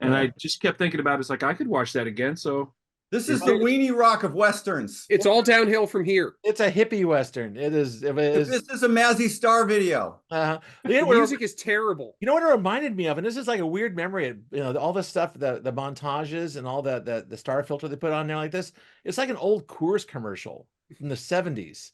And I just kept thinking about it. It's like I could watch that again. So This is is the there? weenie rock of westerns. It's all downhill from here. It's a hippie western. It is. It is. This is a Mazzy Star video. You The music is terrible. know what it reminded me of, and this is like a weird memory. You know, all this stuff, the montages and all the star filter they put on there like this. It's like an old Coors commercial from the 70s.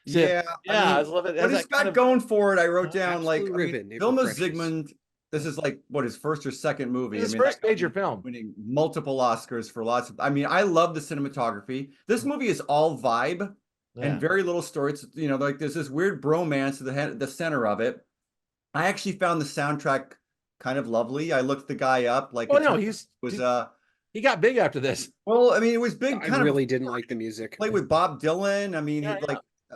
So, Yeah, yeah. I mean, love it. what he's got going for it, I wrote down like Absolute ribbon. It Vilma refreshes. Zsigmond. This is like what his first or second movie. His I mean, first that guy major film. winning multiple Oscars for lots of. I mean, I love the cinematography. This movie is all vibe and very little story. It's like there's this weird bromance at the center of it. I actually found the soundtrack kind of lovely. I looked the guy up. Like, he got big after this. Well, I mean, it was big. I really didn't like the music. Played with Bob Dylan. I mean, Yeah,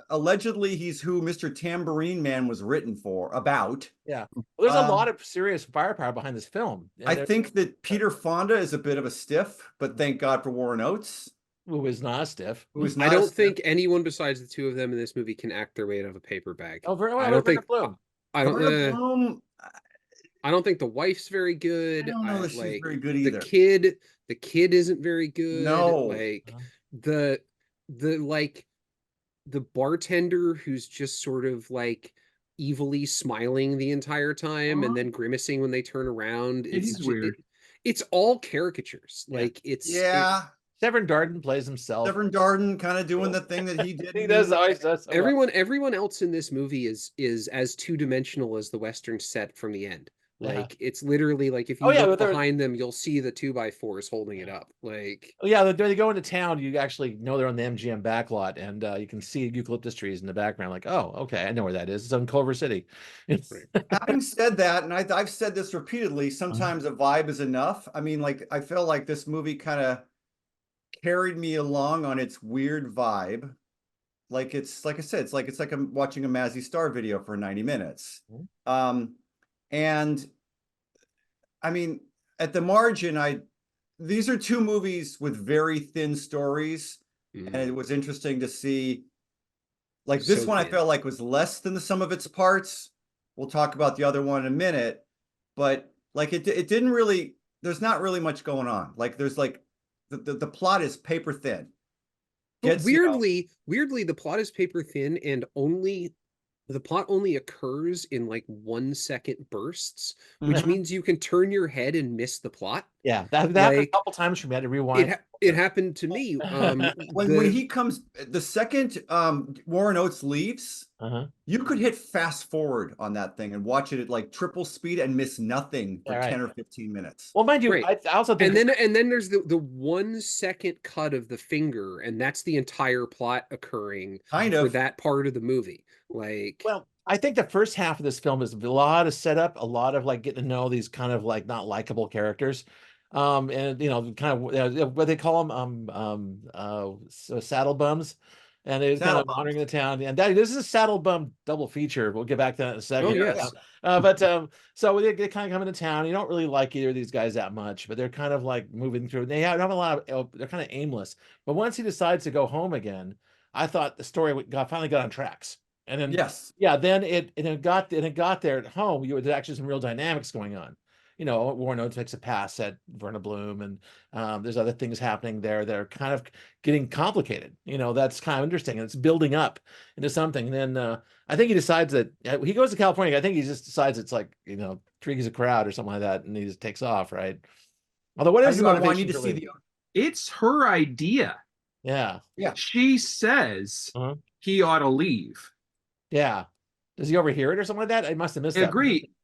allegedly he's who Mr. Tambourine Man was written about. Yeah. Well, there's a lot of serious firepower behind this film. I think that Peter Fonda is a bit of a stiff, but thank God for Warren Oates. Who is not stiff. I don't think anyone besides the two of them in this movie can act their way out of a paper bag. Oh, very well. I don't think Bloom. I don't think the wife's very good. I don't know that she's very good either. The kid isn't very good. No. Like the bartender who's just sort of like evilly smiling the entire time and then grimacing when they turn around. It's weird. It's all caricatures. Like Severn Darden plays himself. Severn Darden kind of doing the thing that he did. He does always does. Everyone else in this movie is as two-dimensional as the Western set from the end. Like it's literally like if you look behind them, you'll see the 2x4s holding it up. Like they go into town, you actually know they're on the MGM backlot, and you can see eucalyptus trees in the background. Like, oh, okay, I know where that is. It's on Culver City. Having said that, and I've said this repeatedly, sometimes a vibe is enough. I mean, like I feel like this movie kind of carried me along on its weird vibe. Like it's like I said, it's like I'm watching a Mazzy Star video for 90 minutes. And I mean, at the margin, these are two movies with very thin stories, and it was interesting to see. Like this one, I felt like was less than the sum of its parts. We'll talk about the other one in a minute, but like it didn't really. There's not really much going on. Like there's like the plot is paper thin. But weirdly, the plot is paper thin, and the plot only occurs in like 1 second bursts, which means you can turn your head and miss the plot. Yeah, that happened a couple times for me. I had to rewind. It happened to me. When he comes, the second Warren Oates leaves, you could hit fast forward on that thing and watch it at like triple speed and miss nothing for 10 or 15 minutes. Well, mind you, I also think, and then there's the 1 second cut of the finger, and that's the entire plot occurring for that part of the movie. Like, well, I think the first half of this film is a lot of setup, a lot of like getting to know these kind of like not likable characters. And kind of what they call them, saddle bums, and they're kind of wandering the town. And this is a saddle bum double feature. We'll get back to that in a second. Oh, yes. So they kind of come into town. You don't really like either of these guys that much, but they're kind of like moving through. They have a lot of. They're kind of aimless. But once he decides to go home again, I thought the story finally got on tracks. And then then it got there at home. There's actually some real dynamics going on. Warren Oates takes a pass at Verna Bloom, and there's other things happening there that are kind of getting complicated. That's kind of interesting, and it's building up into something. And then I think he decides that he goes to California. I think he just decides it's like intrigues a crowd or something like that, and he just takes off, right? Although, what is the motivation? I need to see It's her idea. Yeah. She says he ought to leave. Yeah. Does he overhear it or something like that? I must have missed that.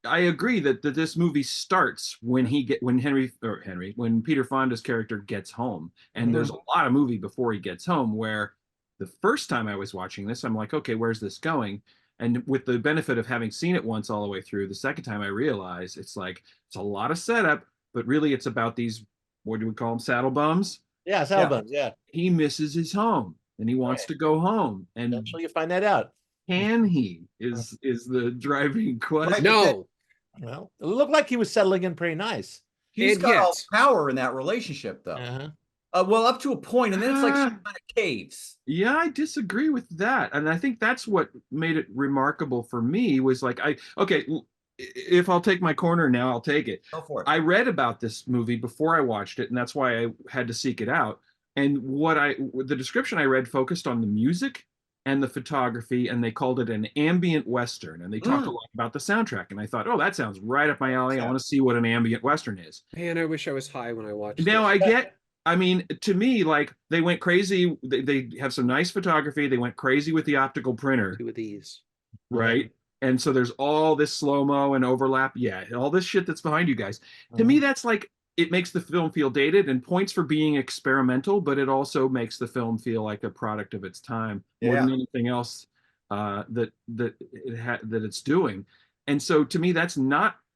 I agree that this movie starts when when Peter Fonda's character gets home. And there's a lot of movie before he gets home, where the first time I was watching this, I'm like, okay, where's this going? And with the benefit of having seen it once all the way through, the second time I realized it's a lot of setup, but really it's about these, what do we call them, saddle bums? Yeah, saddle bums, yeah. He misses his home and he wants to go home. And eventually you find that out. Can he is the driving question. No. Well, it looked like he was settling in pretty nice. He's got all power in that relationship, though. Well, up to a point, and then it's like she kind of caves. Yeah, I disagree with that, and I think that's what made it remarkable for me. Was like, if I'll take my corner now, I'll take it. Go for it. I read about this movie before I watched it, and that's why I had to seek it out. And the description I read focused on the music and the photography, and they called it an ambient Western. And they talked a lot about the soundtrack. And I thought, oh, that sounds right up my alley. I want to see what an ambient Western is. Man, I wish I was high when I watched Now this. I mean, to me, like they went crazy. They have some nice photography. They went crazy with the optical printer. Two of these. Right. And so there's all this slow-mo and overlap. Yeah, all this shit that's behind you guys. To me, that's like it makes the film feel dated and points for being experimental, but it also makes the film feel like a product of its time more than anything else that it's doing. And so to me,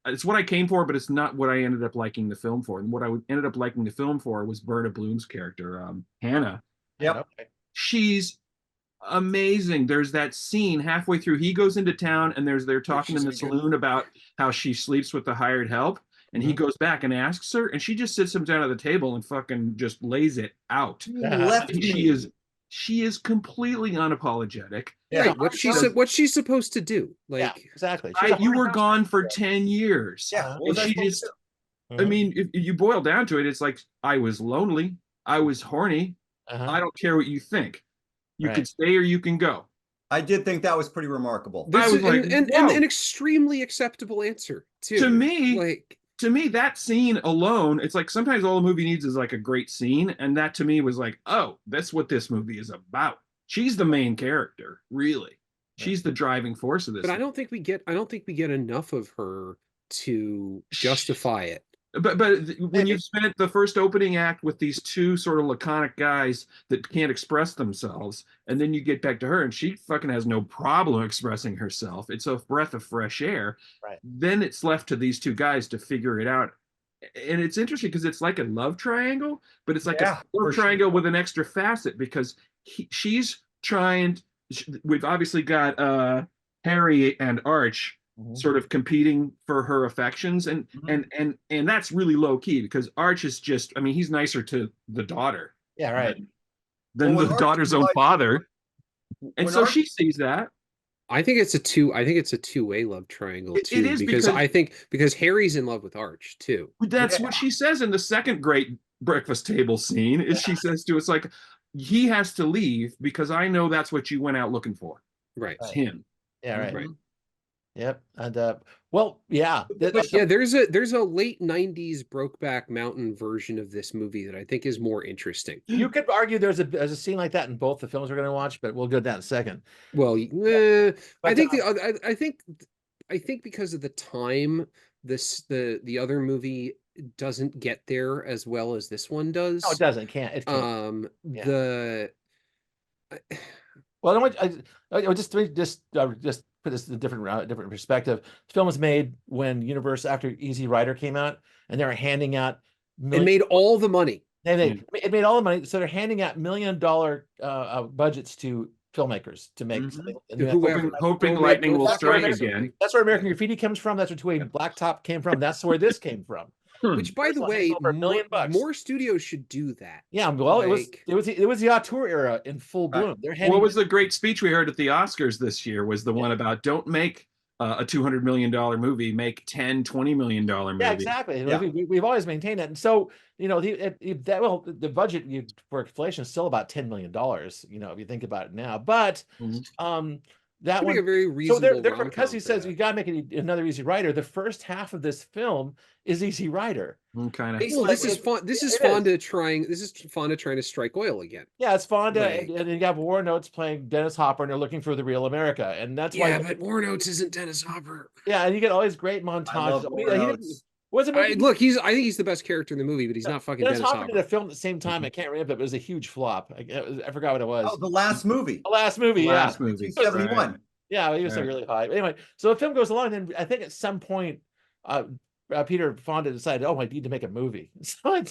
it's what I came for, but it's not what I ended up liking the film for. And what I ended up liking the film for was Berta Bloom's character, Hannah. Yep. She's amazing. There's that scene halfway through. He goes into town and they're talking in the saloon about how she sleeps with the hired help. And he goes back and asks her, and she just sits him down at the table and fucking just lays it out. She is completely unapologetic. Yeah, right. What's she supposed to do? Like, yeah, exactly. You were gone for 10 years. Yeah. And she just, I mean, if you boil down to it, it's like, I was lonely. I was horny. I don't care what you think. You can stay or you can go. I did think that was pretty remarkable. This is like, and an extremely acceptable answer too. To me, that scene alone, it's like sometimes all a movie needs is like a great scene, and that to me was like, oh, that's what this movie is about. She's the main character, really. She's the driving force of this. But I don't think we get enough of her to justify it. But when you've spent the first opening act with these two sort of laconic guys that can't express themselves, and then you get back to her and she fucking has no problem expressing herself. It's a breath of fresh air. Right. Then it's left to these two guys to figure it out. And it's interesting because it's like a love triangle, but it's like a love triangle with an extra facet because we've obviously got Harry and Arch sort of competing for her affections, and that's really low key because Arch is just, I mean, he's nicer to the daughter, than the daughter's own father, and so she sees that. I think it's a two-way love triangle too. It is because Harry's in love with Arch too. That's what she says in the second great breakfast table scene. Is she says to us like, he has to leave because I know that's what you went out looking for. Right. It's him. Yeah. Right. Right. Yep. And there's a late 90s Brokeback Mountain version of this movie that I think is more interesting. You could argue there's a scene like that in both the films we're going to watch, but we'll go to that in a second. Well, I think because of the time, the other movie doesn't get there as well as this one does. No, it doesn't. It can't. Well, I just put this in a different perspective. The film was made when Universal, after Easy Rider came out, and they were handing out. It made all the money. It made all the money, so they're handing out $1 million budgets to filmmakers to make something. Hoping lightning will strike again. That's where American Graffiti comes from. That's where Blacktop came from. That's where this came from. Which, by the way, $1 million more studios should do that. Yeah, well, it was the auteur era in full bloom. What was the great speech we heard at the Oscars this year? Was the one about don't make a $200 million movie, make $10-20 million movie. Yeah, exactly. Yeah. We've always maintained that, and so the budget for inflation is still about $10 million. If you think about it now, but that one, a very reasonable. So because he says you got to make another Easy Rider. The first half of this film is Easy Rider. Kind of. Well, this is Fonda trying to strike oil again. Yeah, it's Fonda, and you have Warren Oates playing Dennis Hopper, and they're looking for the real America, and that's why. Yeah, but Warren Oates isn't Dennis Hopper. Yeah, and you get all these great montages. Look, I think he's the best character in the movie, but he's not fucking Dennis Hopper. Did a film at the same time. I can't remember, but it was a huge flop. I forgot what it was. Oh, the last movie. The last movie. 71. Right. Yeah, he was really high. But anyway, so the film goes along, and I think at some point, Peter Fonda decided, I need to make a movie. So he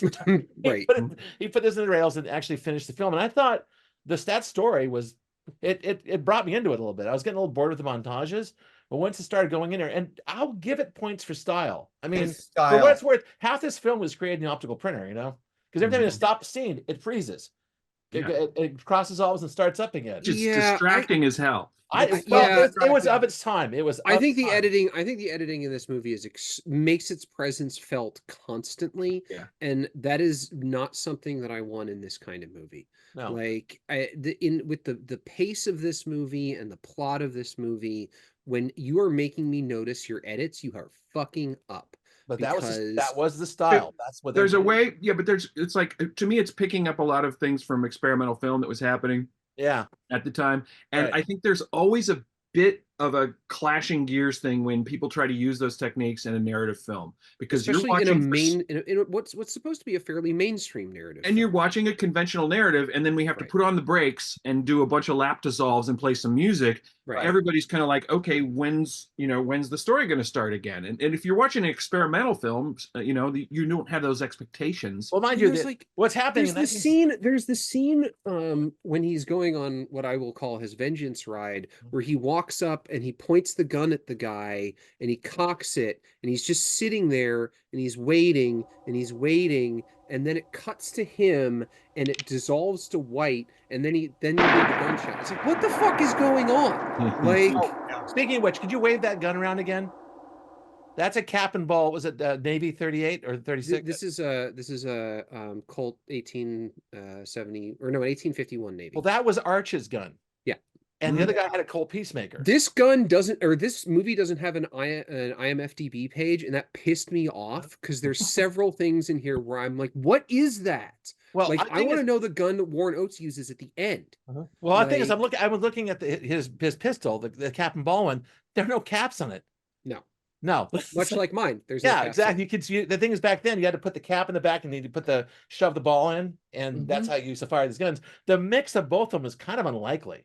put this in the rails and actually finished the film. And I thought that story was it brought me into it a little bit. I was getting a little bored with the montages, but once it started going in there, and I'll give it points for style. I mean, for what it's worth, half this film was created in the optical printer, because every time you stop the scene, it freezes. It crosses all and starts up again. Just distracting as hell. It was of its time. It was. I think the editing in this movie makes its presence felt constantly, and that is not something that I want in this kind of movie. No. Like with the pace of this movie and the plot of this movie, when you are making me notice your edits, you are fucking up. But that was the style. That's what there's a way, but it's like, to me, it's picking up a lot of things from experimental film that was happening at the time. And I think there's always a bit of a clashing gears thing when people try to use those techniques in a narrative film, because especially you're watching in what's supposed to be a fairly mainstream narrative, and you're watching a conventional narrative, and then we have to put on the brakes and do a bunch of lap dissolves and play some music. Everybody's kind of like, okay, when's the story going to start again? And if you're watching an experimental film, you don't have those expectations. Well, mind you, what's happening? There's the scene when he's going on what I will call his vengeance ride, where he walks up and he points the gun at the guy and he cocks it, and he's just sitting there and he's waiting and he's waiting, and then it cuts to him and it dissolves to white, and then you hear the gunshot. It's like, what the fuck is going on? Like, speaking of which, could you wave that gun around again? That's a cap and ball. Was it Navy 38 or 36? This is a Colt 1870 or no 1851 Navy. Well, that was Arch's gun. Yeah. And the other guy had a Colt Peacemaker. This movie doesn't have an IMFDB page, and that pissed me off, because there's several things in here where I'm like, what is that? Well, like, I want to know the gun that Warren Oates uses at the end. Well, I think I was looking at his pistol, the cap and ball one. There are no caps on it. No. Much like mine. There's exactly. You could see the thing is, back then you had to put the cap in the back and you had to shove the ball in, and that's how you used to fire these guns. The mix of both of them is kind of unlikely.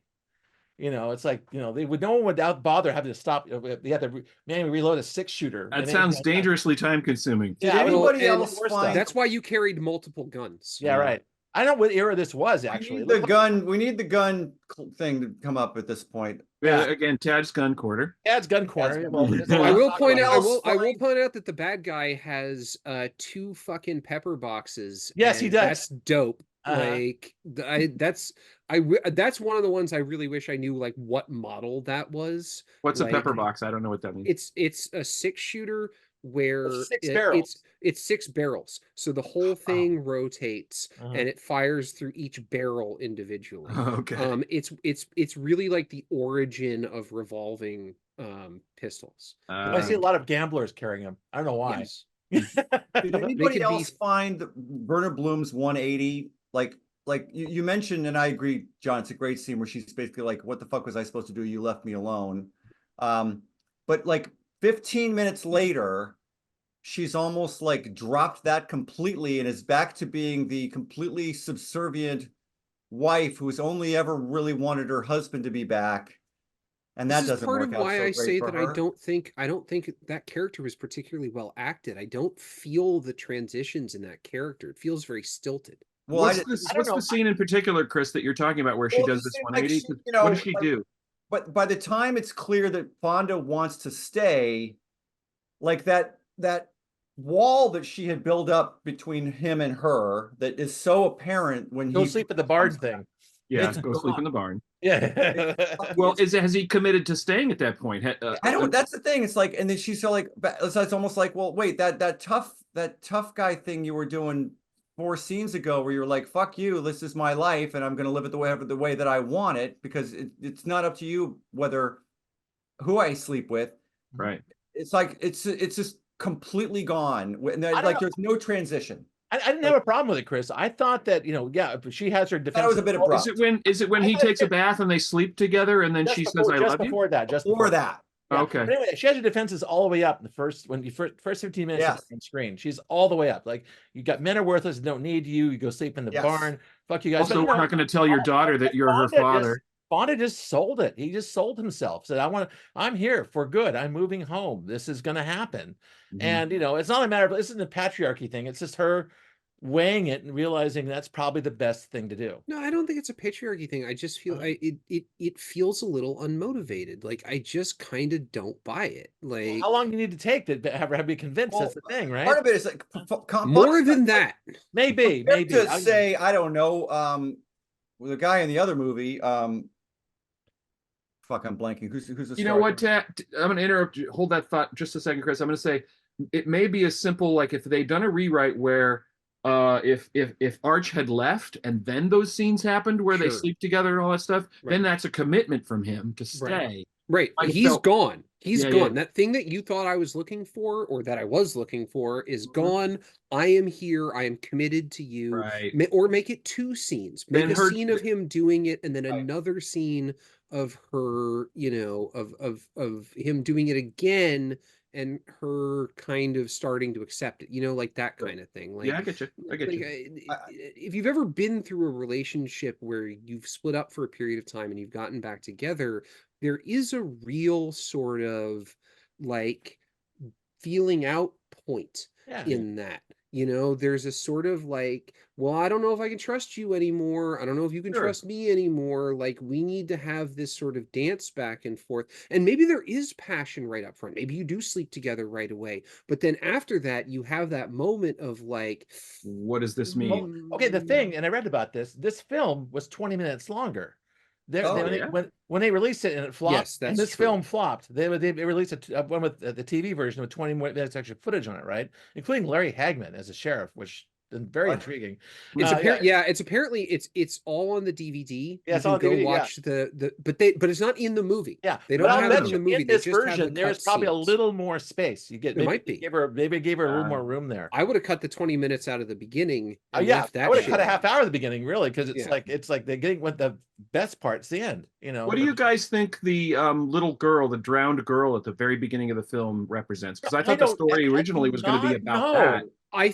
It's like, no one would bother having to stop. They had to manually reload a 6-shooter. That sounds dangerously time consuming. Did anybody else find? That's why you carried multiple guns. Yeah, right. I don't know what era this was, actually. We need the gun thing to come up at this point. Yeah, again, Tad's gun quarter. Tad's gun quarter. I will point out that the bad guy has 2 fucking pepper boxes. Yes, he does. That's dope. Like, that's one of the ones I really wish I knew, like, what model that was. What's a pepper box? I don't know what that means. It's a 6-shooter where 6 barrels. It's 6 barrels, so the whole thing rotates and it fires through each barrel individually. Okay. It's really like the origin of revolving pistols. I see a lot of gamblers carrying them. I don't know why. Yes. Did anybody else find Werner Bloom's 180? Like you mentioned, and I agree, John, it's a great scene where she's basically like, what the fuck was I supposed to do? You left me alone. But like 15 minutes later, she's almost like dropped that completely and is back to being the completely subservient wife who's only ever really wanted her husband to be back. And that doesn't work out so great for her. Part of why I say that I don't think that character was particularly well acted. I don't feel the transitions in that character. It feels very stilted. Well, what's the scene in particular, Chris, that you're talking about where she does this 180? What does she do? But by the time it's clear that Fonda wants to stay, like that wall that she had built up between him and her, that is so apparent when he sleep at the barn thing. Yeah, go sleep in the barn. Yeah. Well, has he committed to staying at that point? I don't. That's the thing. It's like, and then she's so like, it's almost like, well, wait, that tough guy thing you were doing 4 scenes ago, where you were like, fuck you, this is my life, and I'm going to live it the way that I want it, because it's not up to you who I sleep with. Right. It's like it's just completely gone. Like there's no transition. I didn't have a problem with it, Chris. I thought that, she has her defense. That was a bit abrupt. Is it when he takes a bath and they sleep together and then she says, "I love you"? Just before that. Yeah. Okay. But anyway, she has her defenses all the way up in the first 15 minutes on screen. She's all the way up. Like, you got men are worthless, don't need you. You go sleep in the barn. Fuck you guys. Also, we're not going to tell your daughter that you're her father. Fonda just sold it. He just sold himself. Said, I'm here for good. I'm moving home. This is going to happen. And, it's not a matter of, this isn't a patriarchy thing. It's just her weighing it and realizing that's probably the best thing to do. No, I don't think it's a patriarchy thing. I just feel it feels a little unmotivated. Like, I just kind of don't buy it. Like, how long do you need to take to have her be convinced? That's the thing, right? Part of it is like more than that. Maybe. To say, I don't know. The guy in the other movie, fuck, I'm blanking. Who's the You know star? what, I'm going to interrupt you. Hold that thought just a second, Chris. I'm going to say it may be as simple like if they'd done a rewrite where if Arch had left and then those scenes happened where they Sure. sleep together and all that stuff, Right. then that's a commitment from him to stay. Right. Right. I He's felt- gone. He's Yeah, gone. yeah. That thing that you thought I was looking for or that I was looking for is Mhm. gone. I am here. I am committed to you. Right. Or make it 2 scenes. Make Then a her- scene of him doing it and then Right. another scene of her, you know, of him doing it again and her kind of starting to accept it, you know, like that kind of thing. Like, Yeah, I get you. I get like, you. if you've ever been through a relationship where you've split up for a period of time and you've gotten back together, there is a real sort of like feeling out point Yeah. in that. You know, there's a sort of like, well, I don't know if I can trust you anymore. I don't know if you can Sure. trust me anymore. Like, we need to have this sort of dance back and forth. And maybe there is passion right up front. Maybe you do sleep together right away. But then after that, you have that moment of like, What does this Well, mean? okay, the thing, and I read about this. This film was 20 minutes longer. Oh, When they released it and it flopped, Yes, and that's this true. film flopped, they released one with the TV version with 20 minutes extra footage on it, right? Including Larry Hagman as a sheriff, which is very What? intriguing. It's Yeah. yeah, it's apparently it's all on the DVD. Yeah, it's You all can on go DVD, yeah. watch but it's not in the movie. Yeah, They but don't I'll have it bet in you the movie. in They this just have the version, there's cut probably a scenes. little more space. You get It might be. maybe gave her a little more room there. I would have cut the 20 minutes out of the beginning Oh and yeah, left I that would have shit cut a in. half hour at the beginning, really, because Yeah. it's like they're getting what the best part's the end, you know. What do you guys think the little girl, the drowned girl at the very beginning of the film represents? Because I thought the story originally was going to be about that. I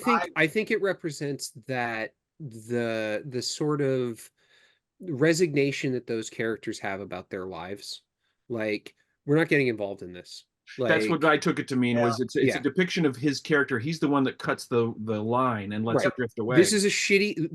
think it represents that the sort of resignation that those characters have about their lives. Like, we're not getting involved in this. That's what I took it to mean. Yeah. Was it's Yeah. a depiction of his character. He's the one that cuts the line and lets Right. it drift away. This is a shitty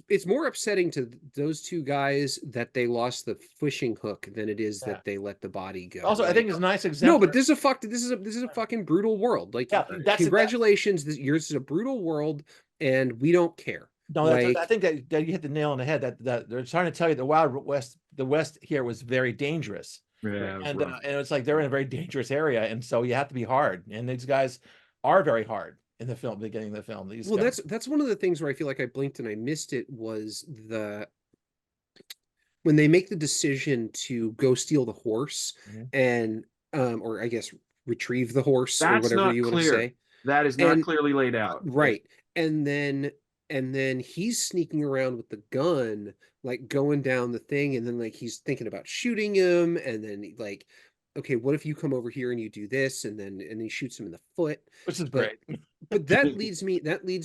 it's more upsetting to those two guys that they lost the fishing hook than it is that they let the body go. Also, I Like, think it's a nice example. no, but this is a fucking brutal world. Like, Yeah, congratulations, yours is a brutal world, and we don't care. No, Like, I think that you hit the nail on the head. That they're trying to tell you the Wild West, the West here was very dangerous, Yeah, and rough. and it's like they're in a very dangerous area, and so you have to be hard. And these guys are very hard in the film, beginning of the film. These well, guys. that's one of the things where I feel like I blinked and I missed it was when they make the decision to go steal the horse Mhm. and or I guess retrieve the horse or That's whatever not you want to clear. say. That is not And- clearly laid out. Right. And then he's sneaking around with the gun, like going down the thing, and then like he's thinking about shooting him, and then like, okay, what if you come over here and you do this, and he shoots him in the foot. Which is But- great. But that leads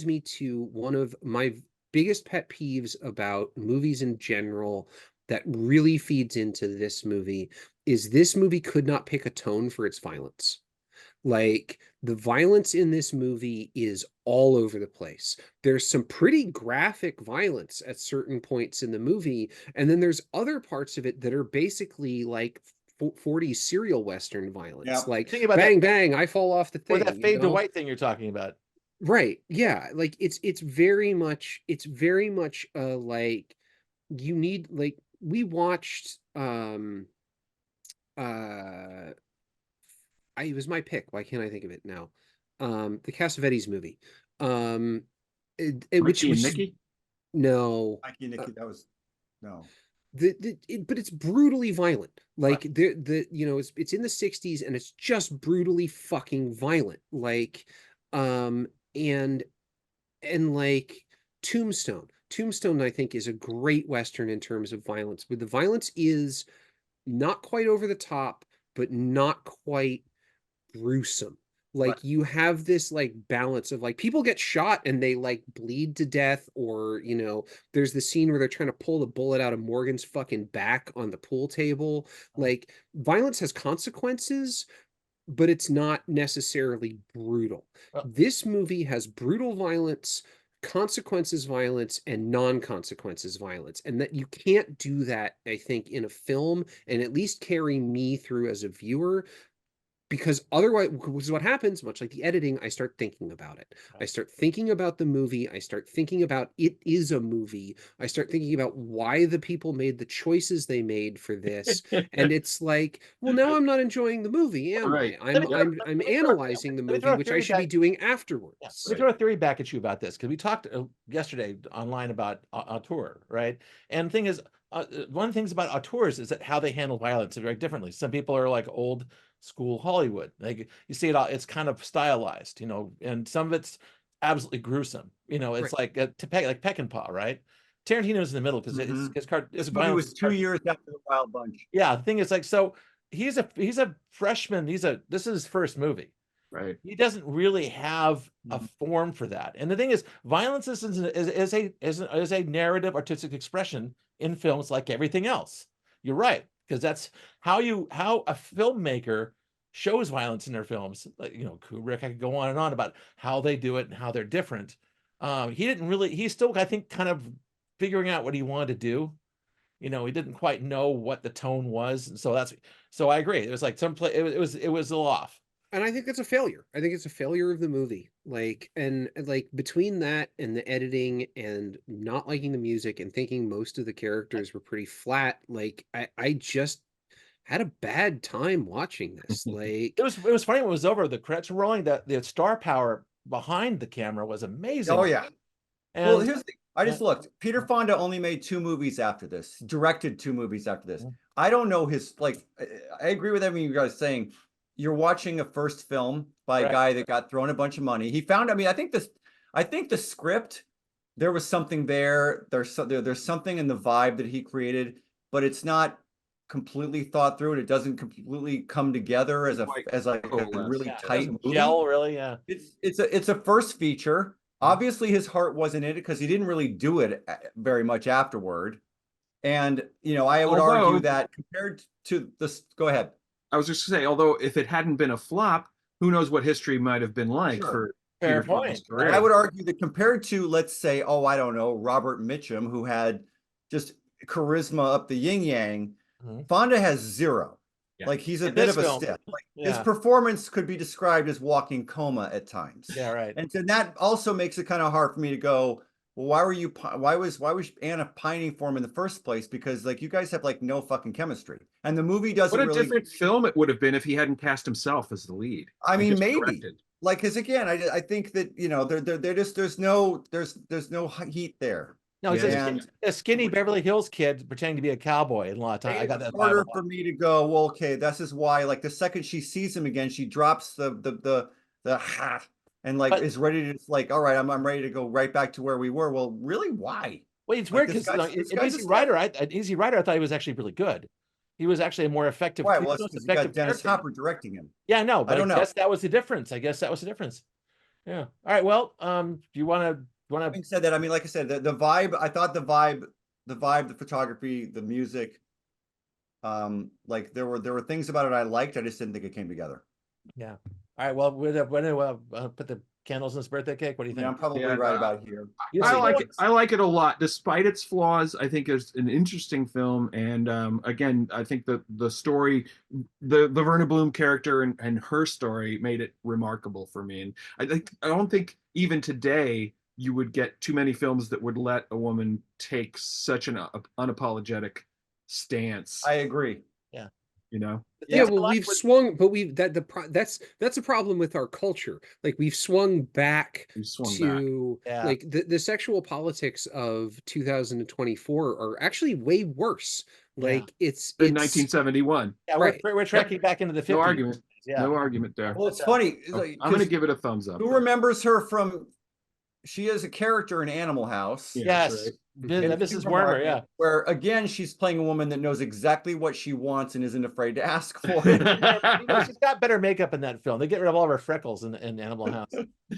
me to one of my biggest pet peeves about movies in general that really feeds into this movie is this movie could not pick a tone for its violence. Like, the violence in this movie is all over the place. There's some pretty graphic violence at certain points in the movie, and then there's other parts of it that are basically like 40s serial Western violence. Yeah. Like, Think about bang, bang, I fall off the Or thing. that you fade to know? white thing you're talking about. Right. Yeah. Like, it's very much like you need, like, we watched it was my pick. Why can't I think of it now? The Cassavetes movie. Which Mikey and was Nicky? no. Mikey and Nicky, that was no. But it's brutally violent. Like, you know, it's in the 60s and it's just brutally fucking violent. Like, and like Tombstone. Tombstone, I think, is a great Western in terms of violence, but the violence is not quite over the top, but not quite gruesome. Like, Right. you have this like balance of like people get shot and they like bleed to death, or you know, there's the scene where they're trying to pull the bullet out of Morgan's fucking back on the pool table. Like, violence has consequences, but it's not necessarily brutal. Well- This movie has brutal violence, consequences violence, and non-consequences violence, and that you can't do that, I think, in a film and at least carry me through as a viewer, because otherwise, which is what happens, much like the editing, I start thinking about it. I start thinking about the movie. I start thinking about it is a movie. I start thinking about why the people made the choices they made for this. And it's like, well, now I'm not enjoying the movie, am Right. I? Let me- I'm analyzing the let me throw movie, a which I theory should be back. doing afterwards. Yeah. Let me throw a theory back at you about this, because we talked yesterday online about auteur, right? And the thing is, one of the things about auteurs is that how they handle violence very differently. Some people are like old school Hollywood. Like you see it all, it's kind of stylized, you know, and some of it's absolutely gruesome. You know, it's like like Peckinpah, right? Tarantino's in the middle because it's This movie was 2 years after The Wild Bunch. Yeah, the thing is, like, so he's a freshman. This is his first movie. Right. He doesn't really have a form for that. And the thing is, violence is a narrative artistic expression in films like everything else. You're right, because that's how a filmmaker shows violence in their films. Like, you know, Kubrick, I could go on and on about how they do it and how they're different. He's still, I think, kind of figuring out what he wanted to do. You know, he didn't quite know what the tone was. And so I agree. It was like it was a little off. And I think that's a failure. I think it's a failure of the movie. Like, and like between that and the editing and not liking the music and thinking most of the characters were pretty flat, like I just had a bad time watching this. Like it was funny when it was over. The credits were rolling. The star power behind the camera was amazing. Oh yeah. And well, here's the thing. I just looked. Peter Fonda only made 2 movies after this. Directed 2 movies after this. I don't know his like. I agree with everything you guys are saying. You're watching a first film by a guy that got thrown a bunch of money. He found. I mean, I think the script. There was something there. There's something in the vibe that he created, but it's not completely thought through, and it doesn't completely come together as a really tight movie. Gel, really, yeah. It's a first feature. Obviously, his heart wasn't in it because he didn't really do it very much afterward. And, you know, I would argue that compared to this, go ahead. I was just going to say, although if it hadn't been a flop, who knows what history might have been like for Fair point. I would argue that compared to, let's say, oh, I don't know, Robert Mitchum, who had just charisma up the yin yang, Fonda has 0. Yeah. Like he's a bit of a stiff. Like his performance could be described as walking coma at times. Yeah, right. And so that also makes it kind of hard for me to go, well, why was Anna pining for him in the first place? Because like you guys have like no fucking chemistry, and the movie doesn't. What a different film it would have been if he hadn't cast himself as the lead. I mean, maybe directed. Like, because again, I think that, you know, there's no heat there. No, he's a skinny Beverly Hills kid pretending to be a cowboy. And a lot of time I got that. Harder for me to go, well, okay, this is why. Like the second she sees him again, she drops the hat and like is ready to like, all right, I'm ready to go right back to where we were. Well, really, why? Wait, it's weird because Easy Rider, I thought he was actually really good. He was actually a more effective. Right, well, you got Dennis Hopper directing him. Yeah, no, but I don't know. I guess that was the difference. Yeah. All right. Well, do you want to? Having said that, I mean, like I said, the vibe. I thought the vibe, the photography, the music. Like there were things about it I liked. I just didn't think it came together. Yeah. All right. Well, we're going to put the candles in this birthday cake. What do you think? Yeah, I'm probably right about here. I like it. I like it a lot, despite its flaws. I think it's an interesting film, and again, I think the story, the Verna Bloom character and her story made it remarkable for me. And I don't think even today you would get too many films that would let a woman take such an unapologetic stance. I agree. Yeah. You know. Yeah, well, we've swung, but that's a problem with our culture. Like we've swung back to like the sexual politics of 2024 are actually way worse. Like it's in 1971. Yeah, right. We're tracking back into the 50s. No argument. Yeah. No argument there. Well, it's funny. Like, I'm going to give it a thumbs up. Who remembers her from? She is a character in Animal House. Yes. Mrs. Wormer, yeah. Where again she's playing a woman that knows exactly what she wants and isn't afraid to ask for it. She's got better makeup in that film. They get rid of all of her freckles in Animal House.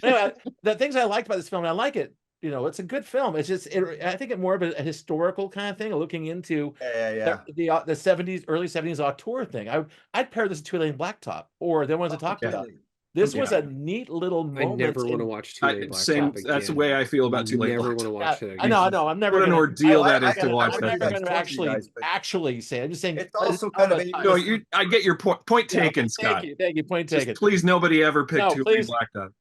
Anyway, the things I liked about this film, I like it. You know, it's a good film. It's just I think it's more of a historical kind of thing, looking into the 70s, early 70s auteur thing. I'd pair this to Two Lane Blacktop or the ones I talked about. This was Yeah. a neat little I moment. never want to watch Too Late Black Same. Cop again. That's the way I feel about Too Late Never Black want to Cop. watch Yeah, that I again. know. I'm never What an gonna. ordeal I- that I is to gotta- watch I I'm that gotta never thing. going talk to to you guys, but actually say. I'm just saying. it's also kind of an No, I get your point. Point Yeah, taken, Scott. Thank you. Point Just taken. please, nobody ever pick No, Too Late please. Black Cop.